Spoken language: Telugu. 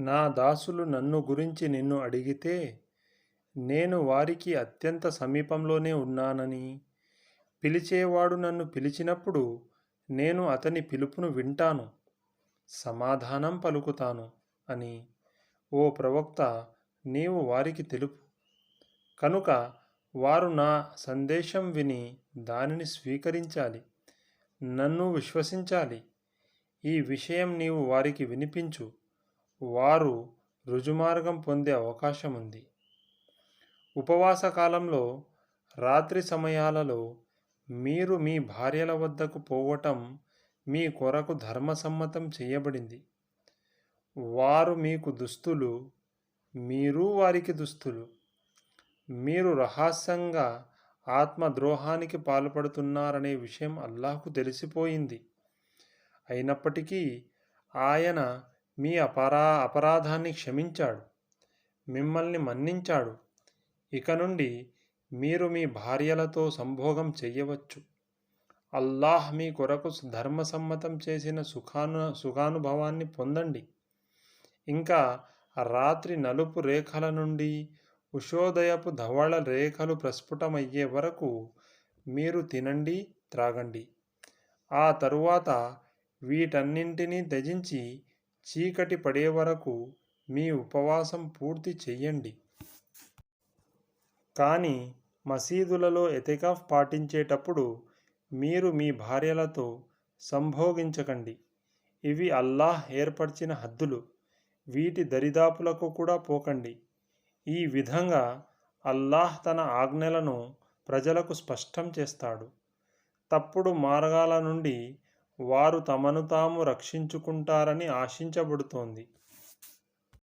నా దాసులు నన్ను గురించి నిన్ను అడిగితే, నేను వారికి అత్యంత సమీపంలోనే ఉన్నానని, పిలిచేవాడు నన్ను పిలిచినప్పుడు నేను అతని పిలుపును వింటాను, సమాధానం పలుకుతాను అని ఓ ప్రవక్త నీవు వారికి తెలుపు. కనుక వారు నా సందేశం విని దానిని స్వీకరించాలి, నన్ను విశ్వసించాలి. ఈ విషయం నీవు వారికి వినిపించు, వారు రుజుమార్గం పొందే అవకాశముంది. ఉపవాస కాలంలో రాత్రి సమయాలలో మీరు మీ భార్యల వద్దకు పోవటం మీ కొరకు ధర్మసమ్మతం చేయబడింది. వారు మీకు దుస్తులు, మీరు వారికి దుస్తులు. మీరు రహస్యంగా ఆత్మద్రోహానికి పాల్పడుతున్నారనే విషయం అల్లాహ్కు తెలిసిపోయింది. అయినప్పటికీ ఆయన మీ అపరాధాన్ని క్షమించాడు, మిమ్మల్ని మన్నించాడు. ఇక నుండి మీరు మీ భార్యలతో సంభోగం చెయ్యవచ్చు. అల్లాహ్ మీ కొరకు ధర్మసమ్మతం చేసిన సుఖానుభవాన్ని పొందండి. ఇంకా రాత్రి నలుపు రేఖల నుండి ఉషోదయపు ధవళ రేఖలు ప్రస్ఫుటమయ్యే వరకు మీరు తినండి, త్రాగండి. ఆ తరువాత వీటన్నింటినీ త్యజించి చీకటి పడే వరకు మీ ఉపవాసం పూర్తి చెయ్యండి. కానీ మసీదులలో ఎతికాఫ్ పాటించేటప్పుడు మీరు మీ భార్యలతో సంభోగించకండి. ఇవి అల్లాహ్ ఏర్పరిచిన హద్దులు, వీటి దరిదాపులకు కూడా పోకండి. ఈ విధంగా అల్లాహ్ తన ఆజ్ఞలను ప్రజలకు స్పష్టం చేస్తాడు. తప్పుడు మార్గాల నుండి వారు తమను తాము రక్షించుకుంటారని ఆశించబడుతోంది.